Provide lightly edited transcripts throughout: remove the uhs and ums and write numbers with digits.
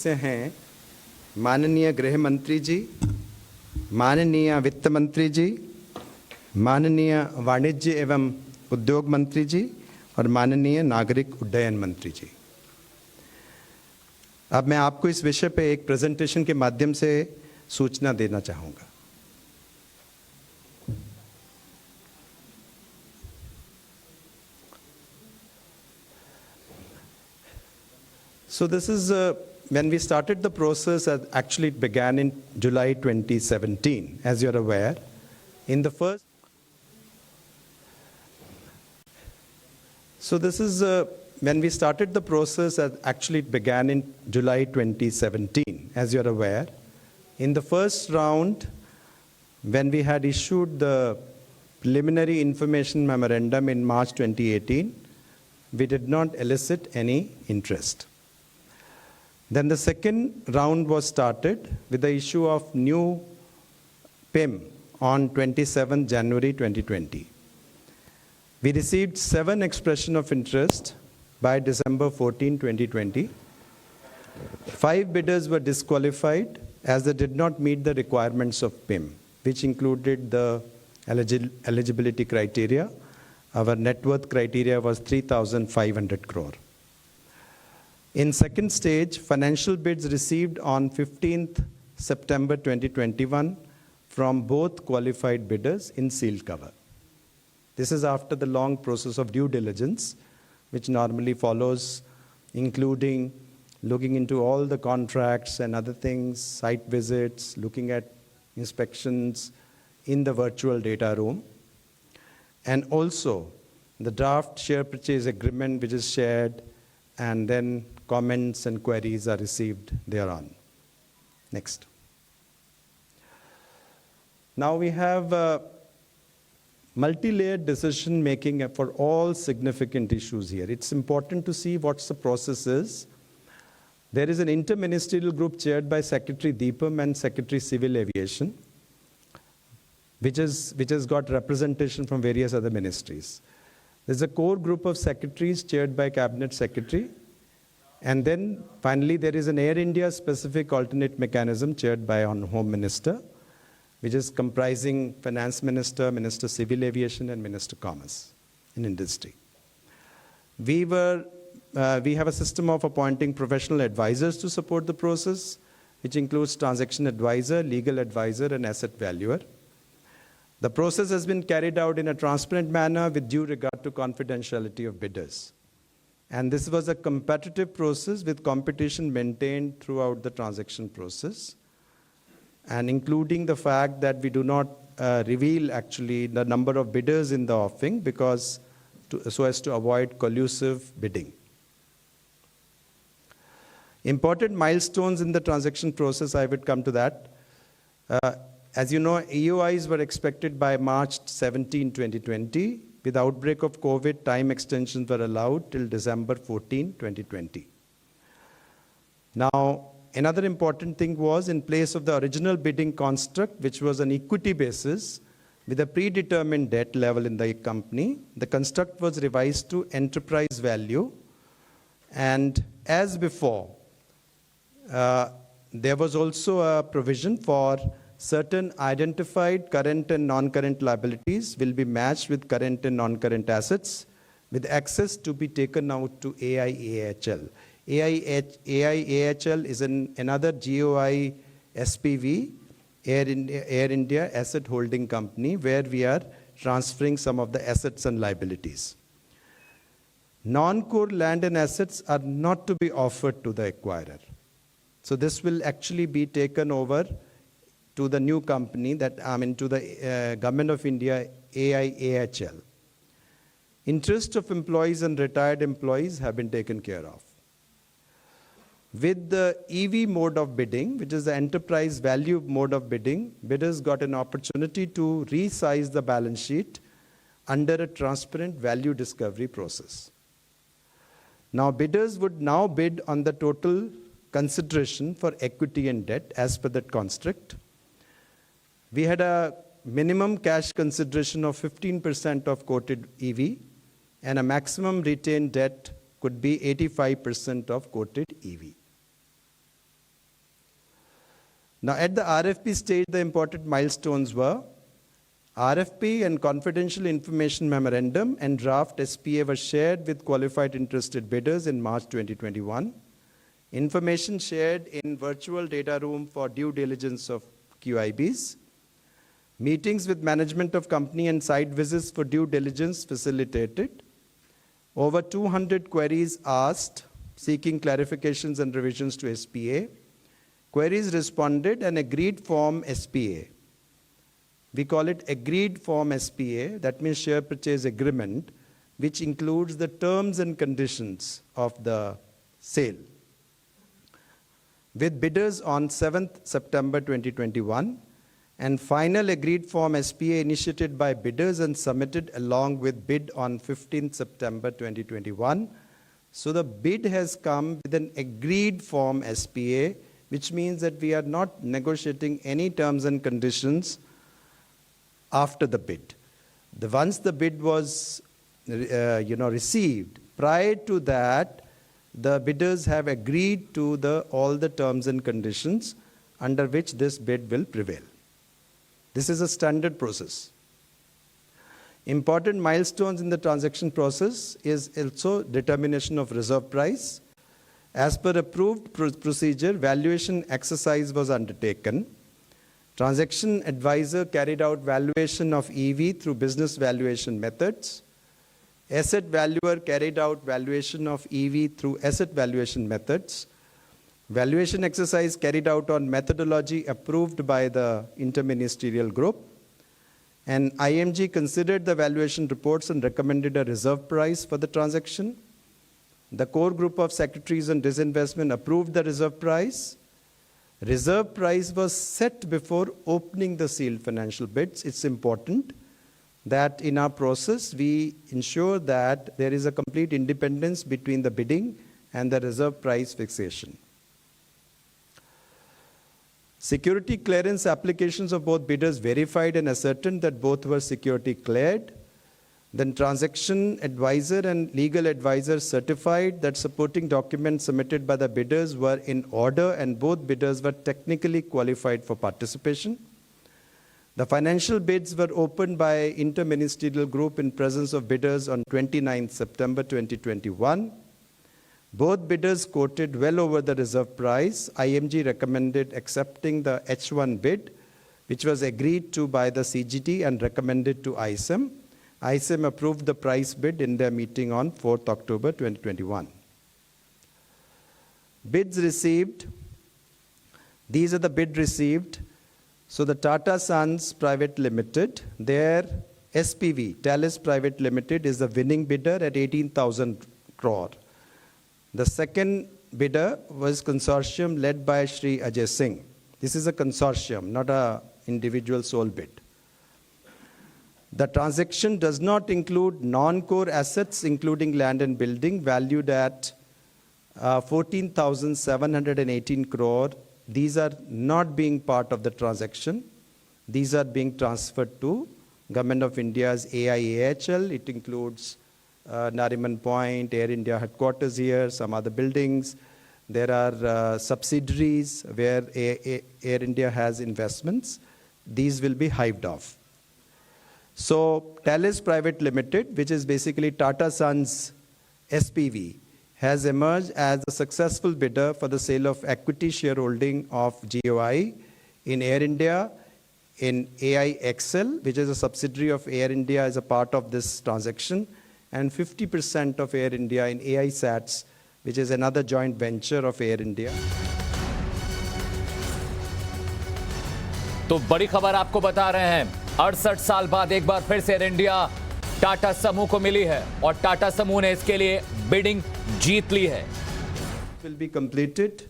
से हैं माननीय गृह मंत्री जी, माननीय वित्त मंत्री जी, माननीय वाणिज्य एवं उद्योग मंत्री जी और माननीय नागरिक उड्डयन मंत्री जी। अब मैं आपको इस विषय पे एक प्रेजेंटेशन के माध्यम से सूचना देना चाहूँगा। So this is when we started the process. Actually, it began in July 2017, as you're aware. In the first, so this is when we started the process. Actually, it began in July 2017, as you're aware. In the first round, when we had issued the preliminary information memorandum in March 2018, we did not elicit any interest. Then the second round was started with the issue of new PIM on 27 January 2020. We received 7 expressions of interest by December 14, 2020. 5 bidders were disqualified as they did not meet the requirements of PIM, which included the eligibility criteria. Our net worth criteria was 3,500 crore. In second stage, financial bids received on 15th September 2021 from both qualified bidders in sealed cover. This is after the long process of due diligence, which normally follows, including looking into all the contracts and other things, site visits, looking at inspections in the virtual data room, and also the draft share purchase agreement which is shared, and then comments and queries are received thereon. Next. Now we have multi-layered decision making for all significant issues here. It's important to see what the process is. There is an interministerial group chaired by Secretary Deepam and Secretary Civil Aviation, which has got representation from various other ministries. There's a core group of secretaries chaired by Cabinet Secretary. And then finally, there is an Air India specific alternate mechanism chaired by our Home Minister, which is comprising Finance Minister, Minister Civil Aviation, and Minister Commerce in Industry. We have a system of appointing professional advisors to support the process, which includes transaction advisor, legal advisor, and asset valuer. The process has been carried out in a transparent manner with due regard to confidentiality of bidders. And this was a competitive process with competition maintained throughout the transaction process, and including the fact that we do not reveal actually the number of bidders in the offering so as to avoid collusive bidding. Important milestones in the transaction process, I would come to that. As you know, EOIs were expected by March 17, 2020. With the outbreak of COVID, time extensions were allowed till December 14, 2020. Now, another important thing was, in place of the original bidding construct, which was an equity basis with a predetermined debt level in the company, the construct was revised to enterprise value. And as before, there was also a provision for certain identified current and non-current liabilities will be matched with current and non-current assets, with access to be taken out to AIAHL. AIAHL is another GOI SPV, Air India Asset Holding Company, where we are transferring some of the assets and liabilities. Non-core land and assets are not to be offered to the acquirer. So this will actually be taken over to the new company, to the Government of India, AIAHL. Interest of employees and retired employees have been taken care of. With the EV mode of bidding, which is the enterprise value mode of bidding, bidders got an opportunity to resize the balance sheet under a transparent value discovery process. Now, bidders would now bid on the total consideration for equity and debt as per that construct. We had a minimum cash consideration of 15% of quoted EV, and a maximum retained debt could be 85% of quoted EV. Now, at the RFP stage, the important milestones were RFP and confidential information memorandum and draft SPA were shared with qualified interested bidders in March 2021. Information shared in virtual data room for due diligence of QIBs. Meetings with management of company and site visits for due diligence facilitated. Over 200 queries asked, seeking clarifications and revisions to SPA. Queries responded and agreed form SPA. We call it agreed form SPA, that means share purchase agreement, which includes the terms and conditions of the sale. With bidders on 7th September 2021, and final agreed form SPA initiated by bidders and submitted along with bid on 15th September 2021. So the bid has come with an agreed form SPA, which means that we are not negotiating any terms and conditions after the bid. Once the bid was received, prior to that, the bidders have agreed to all the terms and conditions under which this bid will prevail. This is a standard process. Important milestones in the transaction process is also determination of reserve price. As per approved procedure, valuation exercise was undertaken. Transaction advisor carried out valuation of EV through business valuation methods. Asset valuer carried out valuation of EV through asset valuation methods. Valuation exercise carried out on methodology approved by the interministerial group. And IMG considered the valuation reports and recommended a reserve price for the transaction. The core group of secretaries on disinvestment approved the reserve price. Reserve price was set before opening the sealed financial bids. It's important that in our process we ensure that there is a complete independence between the bidding and the reserve price fixation. Security clearance applications of both bidders verified and ascertained that both were security cleared. Then transaction advisor and legal advisor certified that supporting documents submitted by the bidders were in order and both bidders were technically qualified for participation. The financial bids were opened by interministerial group in presence of bidders on 29 September 2021. Both bidders quoted well over the reserve price. IMG recommended accepting the H1 bid, which was agreed to by the CGT and recommended to ISM. ISM approved the price bid in their meeting on 4th October 2021. Bids received. These are the bid received. So the Tata Sons Private Limited, their SPV, Talis Private Limited, is the winning bidder at 18,000 crore. The second bidder was consortium led by Shri Ajay Singh. This is a consortium, not an individual sole bid. The transaction does not include non-core assets, including land and building, valued at 14,718 crore. These are not being part of the transaction. These are being transferred to Government of India's AIAHL. It includes Nariman Point, Air India headquarters here, some other buildings. There are subsidiaries where Air India has investments. These will be hived off. So Talis Private Limited, which is basically Tata Sons SPV, has emerged as a successful bidder for the sale of equity shareholding of GOI in Air India, in AIXL, which is a subsidiary of Air India as a part of this transaction, and 50% of Air India in AISATS, which is another joint venture of Air India. तो बड़ी खबर आपको बता रहे हैं, 68 साल बाद एक बार फिर से एयर इंडिया टाटा समूह को मिली है और टाटा समूह ने इसके लिए बिडिंग जीत ली है. Will be completed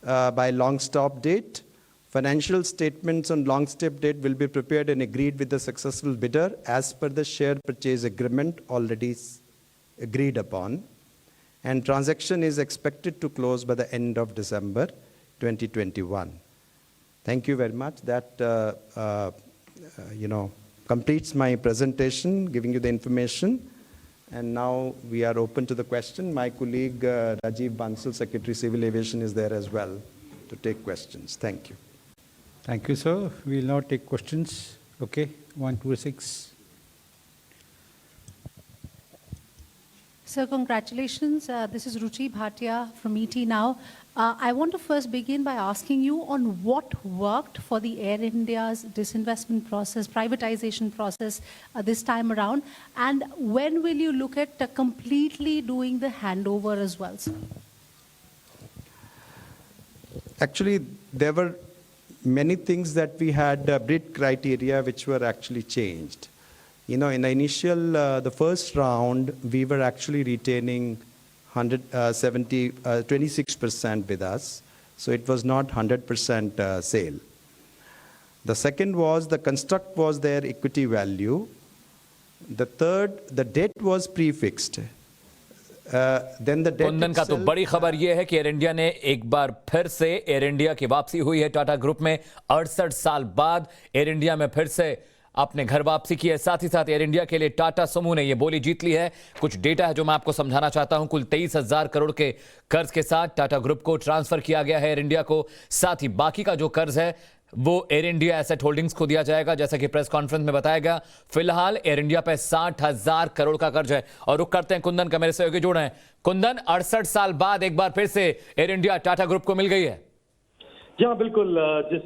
by long stop date. Financial statements on long stop date will be prepared and agreed with the successful bidder as per the share purchase agreement already agreed upon. And transaction is expected to close by the end of December 2021. Thank you very much. That completes my presentation, giving you the information. And now we are open to the question. My colleague Rajiv Bansal, Secretary Civil Aviation, is there as well to take questions. Thank you. Thank you, sir. We will now take questions. Okay, 1, 2, 6. Sir, congratulations. This is Ruchi Bhatia from ET Now. I want to first begin by asking you on what worked for the Air India's disinvestment process, privatization process this time around, and when will you look at completely doing the handover as well, sir? Actually, there were many things that we had bid criteria which were actually changed. You know, in the initial, the first round, we were actually retaining 26% with us. So it was not 100% sale. The second was the construct was their equity value. The third, the debt was prefixed. Then the debt Kundan का तो itself- बड़ी खबर यह है कि air India ने एक बार फिर से एयर इंडिया की वापसी हुई है टाटा ग्रुप में 68 साल बाद एयर इंडिया में फिर से अपने घर वापसी की है। साथ ही साथ एयर इंडिया के लिए टाटा समूह ने यह बोली जीत ली है। कुछ डेटा है जो मैं आपको समझाना चाहता हूं। कुल 23,000 करोड़ के कर्ज के साथ टाटा ग्रुप को ट्रांसफर किया गया है एयर इंडिया को। साथ ही बाकी का जो कर्ज है वो एयर इंडिया एसेट होल्डिंग्स को दिया जाएगा, जैसा कि प्रेस कॉन्फ्रेंस में बताया गया। फिलहाल एयर इंडिया पे 60,000 करोड़ का कर्ज है। और रुक करते हैं कुंदन का, मेरे सहयोगी जुड़े हैं। कुंदन, 68 साल बाद एक बार फिर से एयर इंडिया टाटा ग्रुप को मिल गई है। जी हाँ, बिल्कुल। जिस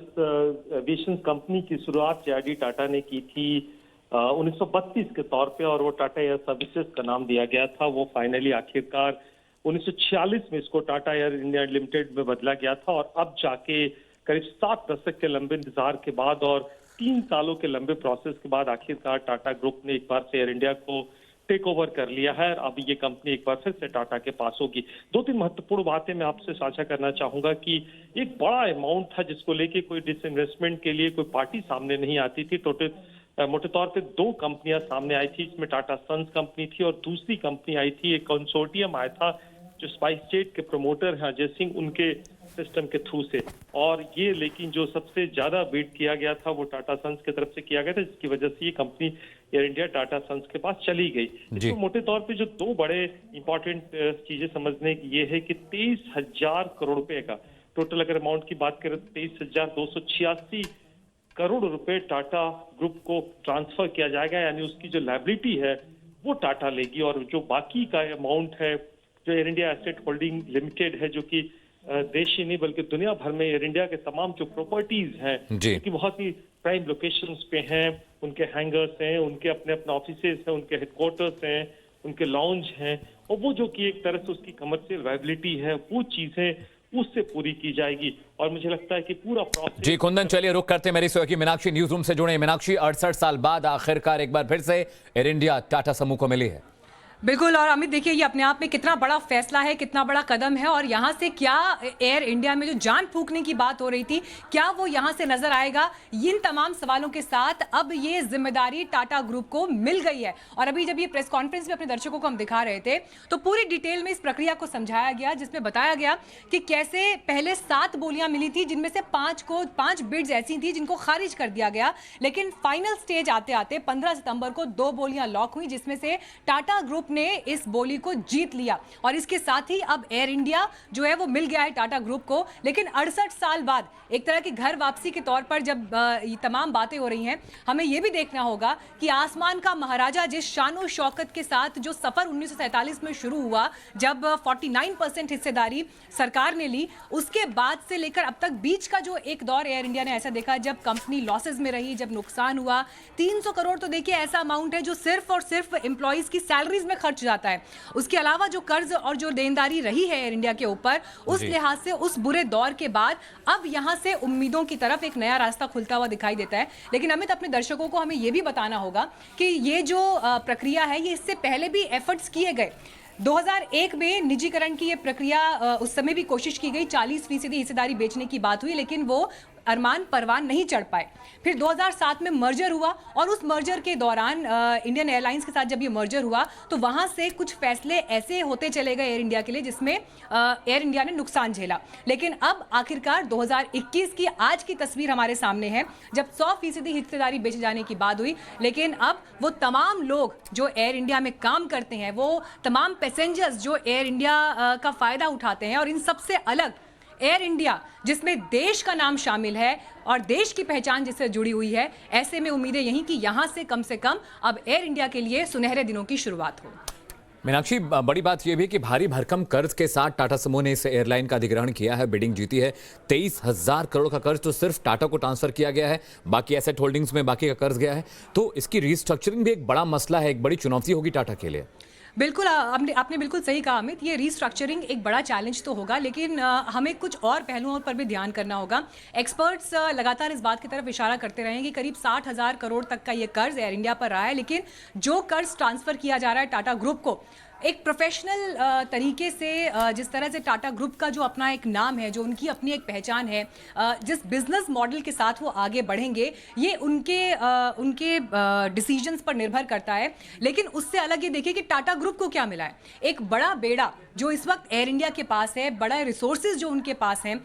एविएशन कंपनी की शुरुआत जे.आर.डी. टाटा ने की थी 1932 के तौर पे, और वो टाटा एयर सर्विसेज का नाम दिया गया था, वो फाइनली आखिरकार 1946 में इसको टाटा एयर इंडिया लिमिटेड में बदला गया था। और अब जाके करीब 7 दशक के लंबे इंतजार के बाद और 3 सालों के लंबे प्रोसेस के बाद आखिरकार टाटा ग्रुप ने एक बार से एयर इंडिया को टेक ओवर कर लिया है। अब ये कंपनी एक बार फिर से टाटा के पास होगी। 2-3 महत्वपूर्ण बातें मैं आपसे साझा करना चाहूंगा कि एक बड़ा अमाउंट था जिसको लेके कोई डिसइन्वेस्टमेंट के लिए कोई पार्टी सामने नहीं आती थी। मोटे तौर पे 2 कंपनियां सामने आई थी, इसमें टाटा सन्स कंपनी थी और दूसरी कंपनी आई थी, एक कंसोर्टियम आया था जो स्पाइस जेट के प्रमोटर हैं अजय सिंह, उनके सिस्टम के थ्रू से। और ये लेकिन जो सबसे ज्यादा बिड किया गया था वो टाटा सन्स की तरफ से किया गया था, जिसकी वजह से ये company Air India Tata sons के पास चली गई। तो मोटे तौर पे जो 2 बड़े इंपॉर्टेंट चीजें समझने की ये है कि 23,000 करोड़ रुपए का टोटल अगर अमाउंट की बात करें तो 23,286 करोड़ रुपए टाटा ग्रुप को ट्रांसफर किया जाएगा, यानी उसकी जो लायबिलिटी है वो टाटा लेगी। और जो बाकी का अमाउंट है जो air India asset holding limited है, जो कि देश ही नहीं बल्कि दुनिया भर में एयर इंडिया के तमाम जो प्रॉपर्टीज हैं कि बहुत ही प्राइम लोकेशंस पे हैं, उनके हैंगर्स हैं, उनके अपने अपने ऑफिसेज हैं, उनके हेडक्वार्टर्स हैं, उनके लॉन्ज हैं, और वो जो कि एक तरह से उसकी कमर्शियल वायबिलिटी है, वो चीजें उससे पूरी की जाएगी। और मुझे लगता है कि पूरा प्रोसेस। जी कुंदन, चलिए रुक करते हैं मेरी सहयोगी मीनाक्षी न्यूज रूम से जुड़े। मीनाक्षी, 68 साल बाद आखिरकार एक बार फिर से एयर इंडिया टाटा समूह को मिली है। बिल्कुल। और अमित, देखिए ये अपने आप में कितना बड़ा फैसला है, कितना बड़ा कदम है, और यहाँ से क्या एयर इंडिया में जो जान फूंकने की बात हो रही थी, क्या वो यहाँ से नजर आएगा? इन तमाम सवालों के साथ अब ये जिम्मेदारी टाटा ग्रुप को मिल गई है। और अभी जब ये प्रेस कॉन्फ्रेंस में अपने दर्शकों को हम दिखा रहे थे तो पूरी डिटेल में इस प्रक्रिया को समझाया गया, जिसमें बताया गया कि कैसे पहले 7 बोलियां मिली थी, जिनमें से 5 बिड्स ऐसी थी जिनको खारिज कर दिया गया। लेकिन फाइनल स्टेज आते आते 15 सितंबर को 2 बोलियां लॉक हुई, जिसमें से टाटा ग्रुप ने इस बोली को जीत लिया। और इसके साथ ही अब एयर इंडिया जो है वो मिल गया है टाटा ग्रुप को। लेकिन 68 साल बाद एक तरह की घर वापसी के तौर पर जब ये तमाम बातें हो रही हैं, हमें यह भी देखना होगा कि आसमान का महाराजा जिस शानो शौकत के साथ जो सफर 1947 में शुरू हुआ, जब 49% हिस्सेदारी सरकार ने ली, उसके बाद से लेकर अब तक बीच का जो एक दौर एयर इंडिया ने ऐसा देखा जब कंपनी लॉसेस में रही, जब नुकसान हुआ। 300 करोड़ तो देखिए ऐसा अमाउंट है जो सिर्फ और सिर्फ एम्प्लॉइज की सैलरीज में खर्च जाता है। उसके अलावा जो कर्ज और जो देनदारी रही है एयर इंडिया के ऊपर, उस लिहाज से उस बुरे दौर के बाद अब यहां से उम्मीदों की तरफ एक नया रास्ता खुलता हुआ दिखाई देता है। लेकिन अमित, अपने दर्शकों को हमें यह भी बताना होगा कि ये जो प्रक्रिया है ये इससे पहले भी एफर्ट्स किए गए। 2001 में निजीकरण की ये प्रक्रिया उस समय भी कोशिश की गई, 40% हिस्सेदारी बेचने की बात हुई, लेकिन वो अरमान परवान नहीं चढ़ पाए। फिर 2007 में मर्जर हुआ और उस मर्जर के दौरान इंडियन एयरलाइंस के साथ जब ये मर्जर हुआ तो वहां से कुछ फैसले ऐसे होते चले गए एयर इंडिया के लिए जिसमें एयर इंडिया ने नुकसान झेला। लेकिन अब आखिरकार 2021 की आज की तस्वीर हमारे सामने है, जब 100% हिस्सेदारी बेचे जाने की बात हुई। लेकिन अब वो तमाम लोग जो एयर इंडिया में काम करते हैं, वो तमाम पैसेंजर्स जो एयर इंडिया का फायदा उठाते हैं, और इन सबसे अलग एयर इंडिया, जिसमें देश का नाम शामिल है और देश की पहचान जिससे जुड़ी हुई है, ऐसे में उम्मीदें यही कि यहां से कम अब एयर इंडिया के लिए सुनहरे दिनों की शुरुआत हो। मीनाक्षी, बड़ी बात यह भी कि भारी भरकम कर्ज के साथ टाटा समूह ने इस एयरलाइन का अधिग्रहण किया है, बिडिंग जीती है। 23,000 करोड़ का कर्ज तो सिर्फ टाटा को ट्रांसफर किया गया है, बाकी एसेट होल्डिंग्स में बाकी का कर्ज गया है। तो इसकी रीस्ट्रक्चरिंग भी एक बड़ा मसला है, एक बड़ी चुनौती होगी टाटा के लिए। बिल्कुल, आपने बिल्कुल सही कहा अमित, ये रीस्ट्रक्चरिंग एक बड़ा चैलेंज तो होगा, लेकिन हमें कुछ और पहलुओं पर भी ध्यान करना होगा। एक्सपर्ट्स लगातार इस बात की तरफ इशारा करते रहे हैं कि करीब 60,000 करोड़ तक का ये कर्ज एयर इंडिया पर रहा है, लेकिन जो कर्ज ट्रांसफर किया जा रहा है टाटा ग्रुप को, एक प्रोफेशनल तरीके से, जिस तरह से टाटा ग्रुप का जो अपना एक नाम है, जो उनकी अपनी एक पहचान है, जिस बिजनेस मॉडल के साथ वो आगे बढ़ेंगे, ये उनके डिसीजंस पर निर्भर करता है। लेकिन उससे अलग ये देखिए कि टाटा ग्रुप को क्या मिला है, एक बड़ा बेड़ा जो इस वक्त एयर इंडिया के पास है, बड़ा रिसोर्सेज जो उनके पास हैं,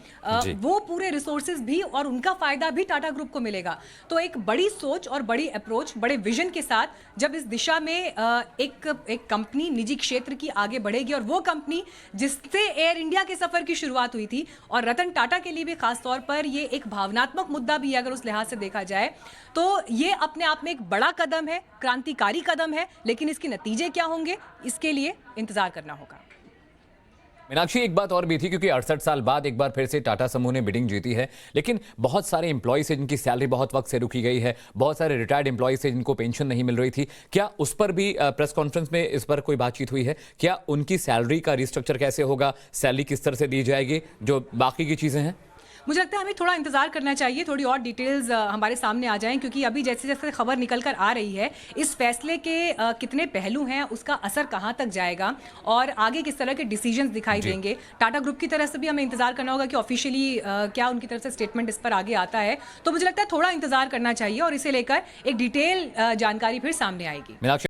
वो पूरे रिसोर्सेज भी और उनका फायदा भी टाटा ग्रुप को मिलेगा। तो एक बड़ी सोच और बड़ी अप्रोच, बड़े विजन के साथ जब इस दिशा में एक कंपनी निजी क्षेत्र की आगे बढ़ेगी, और वो कंपनी जिससे एयर इंडिया के सफर की शुरुआत हुई थी, और रतन टाटा के लिए भी खास तौर पर ये एक भावनात्मक मुद्दा भी है अगर उस लिहाज से देखा जाए, तो ये अपने आप में एक बड़ा कदम है, क्रांतिकारी कदम है। लेकिन इसके नतीजे क्या होंगे, इसके लिए इंतजार करना होगा। मीनाक्षी, एक बात और भी थी, क्योंकि 68 साल बाद एक बार फिर से टाटा समूह ने बिडिंग जीती है, लेकिन बहुत सारे एम्प्लॉयज हैं जिनकी सैलरी बहुत वक्त से रुकी गई है, बहुत सारे रिटायर्ड एम्प्लॉयज हैं जिनको पेंशन नहीं मिल रही थी। क्या उस पर भी प्रेस कॉन्फ्रेंस में इस पर कोई बातचीत हुई है? क्या उनकी सैलरी का रिस्ट्रक्चर कैसे होगा, सैलरी किस तरह से दी जाएगी, जो बाकी की चीजें हैं? मुझे लगता है हमें थोड़ा इंतजार करना चाहिए, थोड़ी और डिटेल्स हमारे सामने आ जाएं, क्योंकि अभी जैसे जैसे खबर निकल कर आ रही है, इस फैसले के कितने पहलू हैं, उसका असर कहां तक जाएगा और आगे किस तरह के डिसीजंस दिखाई देंगे। टाटा ग्रुप की तरफ से भी हमें इंतजार करना होगा कि ऑफिशियली क्या उनकी तरफ से स्टेटमेंट इस पर आगे आता है। तो मुझे लगता है थोड़ा इंतजार करना चाहिए और इसे लेकर एक डिटेल जानकारी फिर सामने आएगी।